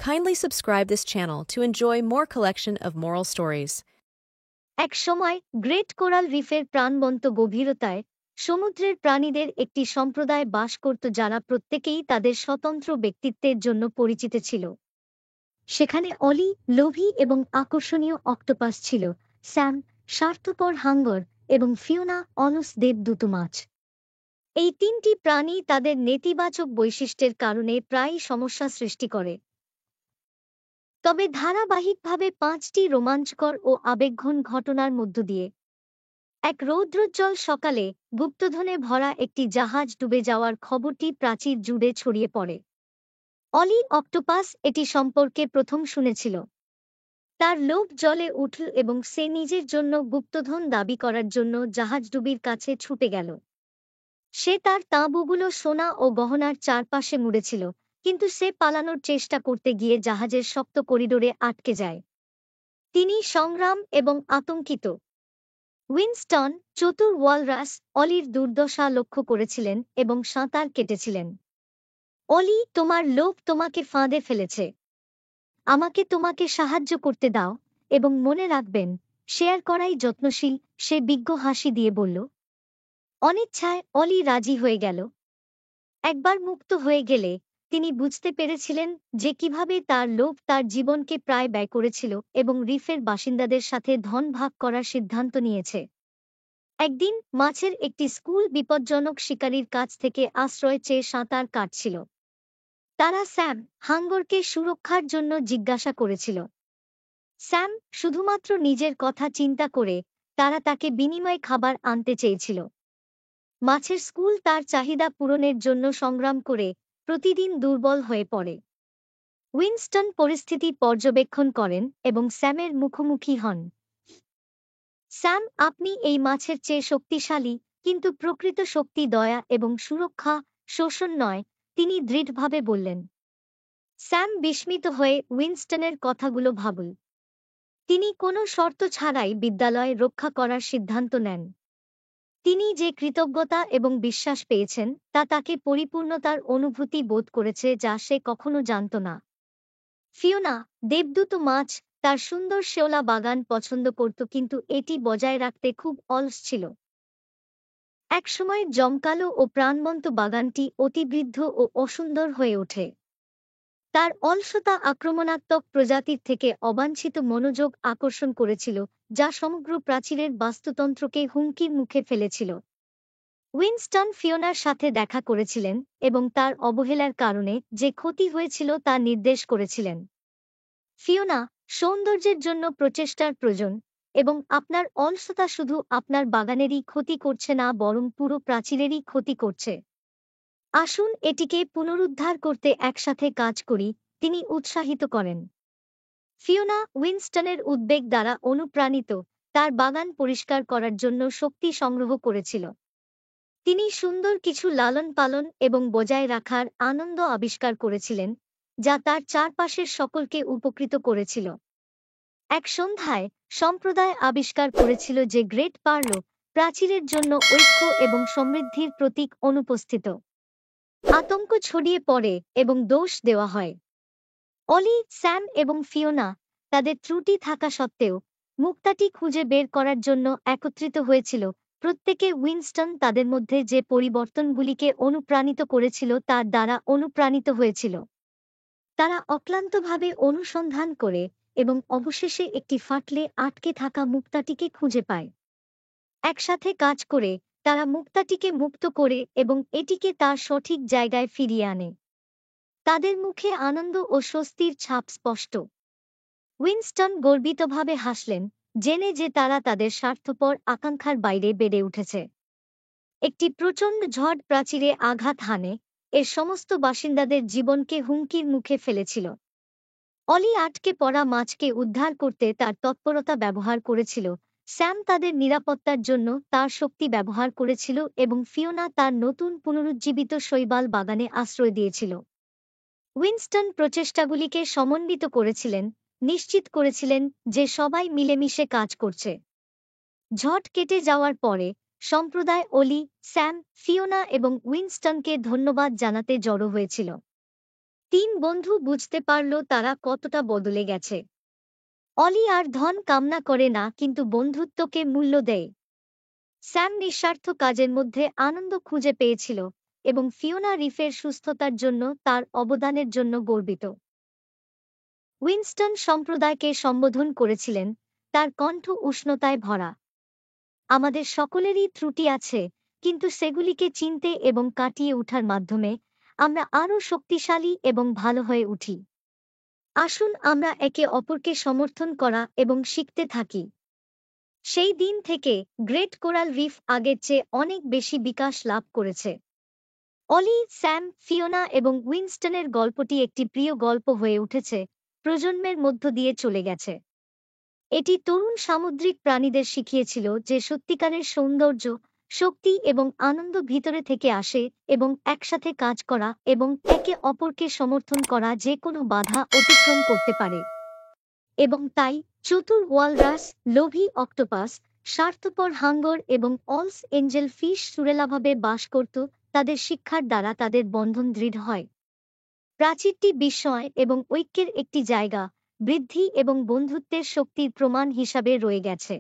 Kindly subscribe this channel to enjoy more collection of moral stories. এক সময় great coral রিফের প্রাণবন্ত গভীরতায় সমুদ্রের প্রাণীদের একটি সম্প্রদায় বাস করত যারা প্রত্যেকেই তাদের স্বতন্ত্র ব্যক্তিত্বের জন্য পরিচিত ছিল। সেখানে অলি লোভী এবং আকর্ষণীয় অক্টোপাস ছিল, স্যাম স্বার্থপর হাঙ্গর এবং ফিওনা অলস দেবদূত মাছ। এই তিনটি প্রাণী তাদের নেতিবাচক বৈশিষ্ট্যের কারণে প্রায়ই সমস্যা সৃষ্টি করে। তবে ধারাবাহিকভাবে ৫টি রোমাঞ্চকর ও আবেগঘন ঘটনার মধ্য দিয়ে এক রৌদ্রোজ্জ্বল সকালে গুপ্তধনে ভরা একটি জাহাজ ডুবে যাওয়ার খবরটি প্রাচীর জুড়ে ছড়িয়ে পড়ে। অলি অক্টোপাস এটি সম্পর্কে প্রথম শুনেছিল। তার লোভ জ্বলে উঠল এবং সে নিজের জন্য গুপ্তধন দাবি করার জন্য জাহাজডুবির কাছে ছুটে গেল। সে তার তাঁবুগুলো সোনা ও গহনার চারপাশে মুড়েছিল, কিন্তু সে পালানোর চেষ্টা করতে গিয়ে জাহাজের শক্ত করিডোরে আটকে যায়। তিনি সংগ্রাম এবং আতঙ্কিত। উইনস্টন, চতুর ওয়ালরাস, অলির দুর্দশা লক্ষ্য করেছিলেন এবং সাঁতার কেটেছিলেন। অলি, তোমার লোভ তোমাকে ফাঁদে ফেলেছে। আমাকে তোমাকে সাহায্য করতে দাও, এবং মনে রাখবেন, শেয়ার করাই যত্নশীল, সে বিজ্ঞ হাসি দিয়ে বলল। অনিচ্ছায় অলি রাজি হয়ে গেল। একবার মুক্ত হয়ে গেলে তিনি বুঝতে পেরেছিলেন যে কিভাবে তার লোভ তার জীবনকে প্রায় ব্যয় করেছিল এবং রিফের বাসিন্দাদের সাথে ধন ভাগ করার সিদ্ধান্ত নিয়েছে। একদিন মাছের একটি স্কুল বিপজ্জনক শিকারীর কাছ থেকে আশ্রয় চেয়ে সাঁতার কাটছিল। তারা স্যাম হাঙ্গরকে সুরক্ষার জন্য জিজ্ঞাসা করেছিল। স্যাম শুধুমাত্র নিজের কথা চিন্তা করে তারা তাকে বিনিময়ে খাবার আনতে চেয়েছিল। মাছের স্কুল তার চাহিদা পূরণের জন্য সংগ্রাম করে প্রতিদিন দুর্বল হয়ে পড়ে। উইনস্টন পরিস্থিতি পর্যবেক্ষণ করেন এবং স্যামের মুখোমুখি হন। স্যাম, আপনি এই মাছের চেয়ে শক্তিশালী, কিন্তু প্রকৃত শক্তি দয়া এবং সুরক্ষা, শোষণ নয়, তিনি দৃঢ়ভাবে বললেন। স্যাম বিস্মিত হয়ে উইনস্টনের কথাগুলো ভাবল। তিনি কোনো শর্ত ছাড়াই বিদ্যালয় রক্ষা করার সিদ্ধান্ত নেন। তিনি যে কৃতজ্ঞতা এবং বিশ্বাস পেয়েছেন তা তাকে পরিপূর্ণতার অনুভূতি বোধ করেছে যা সে কখনো জানত না। ফিওনা, দেবদূত মাছ, তার সুন্দর শেওলা বাগান পছন্দ করত, কিন্তু এটি বজায় রাখতে খুব অলস ছিল। একসময় জমকালো ও প্রাণবন্ত বাগানটি অতিবৃদ্ধ ও অসুন্দর হয়ে ওঠে। তার অলসতা আক্রমণাত্মক প্রজাতির থেকে অবাঞ্ছিত মনোযোগ আকর্ষণ করেছিল, যা সমগ্র প্রাচীরের বাস্তুতন্ত্রকে হুমকির মুখে ফেলেছিল। উইনস্টন ফিওনার সাথে দেখা করেছিলেন এবং তার অবহেলার কারণে যে ক্ষতি হয়েছিল তা নির্দেশ করেছিলেন। ফিওনা, সৌন্দর্যের জন্য প্রচেষ্টার প্রয়োজন, এবং আপনার অলসতা শুধু আপনার বাগানেরই ক্ষতি করছে না বরং পুরো প্রাচীরেরই ক্ষতি করছে। আসুন এটিকে পুনরুদ্ধার করতে একসাথে কাজ করি, তিনি উৎসাহিত করেন। ফিওনা উইনস্টনের উদ্বেগ দ্বারা অনুপ্রাণিত তার বাগান পরিষ্কার করার জন্য শক্তি সংগ্রহ করেছিল। তিনি সুন্দর কিছু লালন পালন এবং বজায় রাখার আনন্দ আবিষ্কার করেছিলেন, যা তার চারপাশের সকলকে উপকৃত করেছিল। এক সন্ধ্যায় সম্প্রদায় আবিষ্কার করেছিল যে গ্রেট পার্লো প্রাচীরের জন্য ঐক্য এবং সমৃদ্ধির প্রতীক অনুপস্থিত। আতঙ্ক ছড়িয়ে পড়ে এবং দোষ দেওয়া হয়। অলি, স্যাম এবং ফিওনা তাদের ত্রুটি থাকা সত্ত্বেও মুক্তাটি খুঁজে বের করার জন্য একত্রিত হয়েছিল। প্রত্যেকে উইনস্টন তাদের মধ্যে যে পরিবর্তনগুলিকে অনুপ্রাণিত করেছিল তার দ্বারা অনুপ্রাণিত হয়েছিল। তারা অক্লান্তভাবে অনুসন্ধান করে এবং অবশেষে একটি ফাটলে আটকে থাকা মুক্তাটিকে খুঁজে পায়। একসাথে কাজ করে তারা মুক্তাটিকে মুক্ত করে এবং এটিকে তার সঠিক জায়গায় ফিরিয়ে আনে। তাদের মুখে আনন্দ ও স্বস্তির ছাপ স্পষ্ট। উইনস্টন গর্বিতভাবে হাসলেন, জেনে যে তারা তাদের স্বার্থপর আকাঙ্ক্ষার বাইরে বেড়ে উঠেছে। একটি প্রচণ্ড ঝড় প্রাচীরে আঘাত হানে, এর সমস্ত বাসিন্দাদের জীবনকে হুমকির মুখে ফেলেছিল। অলি আটকে পড়া মাছকে উদ্ধার করতে তার তৎপরতা ব্যবহার করেছিল, স্যাম তাদের নিরাপত্তার জন্য তার শক্তি ব্যবহার করেছিল এবং ফিওনা তার নতুন পুনরুজ্জীবিত শৈবাল বাগানে আশ্রয় দিয়েছিল। উইনস্টন প্রচেষ্টাগুলিকে সমন্বিত করেছিলেন, নিশ্চিত করেছিলেন যে সবাই মিলেমিশে কাজ করছে। ঝড় কেটে যাওয়ার পরে সম্প্রদায় অলি, স্যাম, ফিওনা এবং উইনস্টনকে ধন্যবাদ জানাতে জড়ো হয়েছিল। তিন বন্ধু বুঝতে পারল তারা কতটা বদলে গেছে। অলি আর ধন কামনা করে না, কিন্তু বন্ধুত্বকে মূল্য দেয়। স্যাম নিঃস্বার্থ কাজের মধ্যে আনন্দ খুঁজে পেয়েছিল এবং ফিওনা রিফের সুস্থতার জন্য তার অবদানের জন্য গর্বিত। উইনস্টন সম্প্রদায়কে সম্বোধন করেছিলেন, তার কণ্ঠ উষ্ণতায় ভরা। আমাদের সকলেরই ত্রুটি আছে, কিন্তু সেগুলিকে চিনতে এবং কাটিয়ে ওঠার মাধ্যমে আমরা আরও শক্তিশালী এবং ভালো হয়ে উঠি। আসুন আমরা একে অপরকে সমর্থন করা এবং শিখতে থাকি। সেই দিন থেকে গ্রেট কোরাল রিফ আগের চেয়ে অনেক বেশি বিকাশ লাভ করেছে। অলি, স্যাম, ফিওনা এবং উইনস্টনের গল্পটি একটি প্রিয় গল্প হয়ে উঠেছে, প্রজন্মের মধ্য দিয়ে চলে গেছে। এটি তরুণ সামুদ্রিক প্রাণীদের শিখিয়েছিল যে সত্যিকারের সৌন্দর্য, শক্তি এবং আনন্দ ভিতরে থেকে আসে এবং একসাথে কাজ করা এবং একে অপরকে সমর্থন করা যে কোনো বাধা অতিক্রম করতে পারে। এবং তাই চতুর ওয়ালরাস, লোভী অক্টোপাস, স্বার্থপর হাঙ্গর এবং অলস এঞ্জেল ফিশ সুরেলাভাবে বাস করত, তাদের শিক্ষার দ্বারা তাদের বন্ধন দৃঢ় হয়। প্রাচীরটি বিস্ময় এবং ঐক্যের একটি জায়গা, বৃদ্ধি এবং বন্ধুত্বের শক্তির প্রমাণ হিসাবে রয়ে গেছে।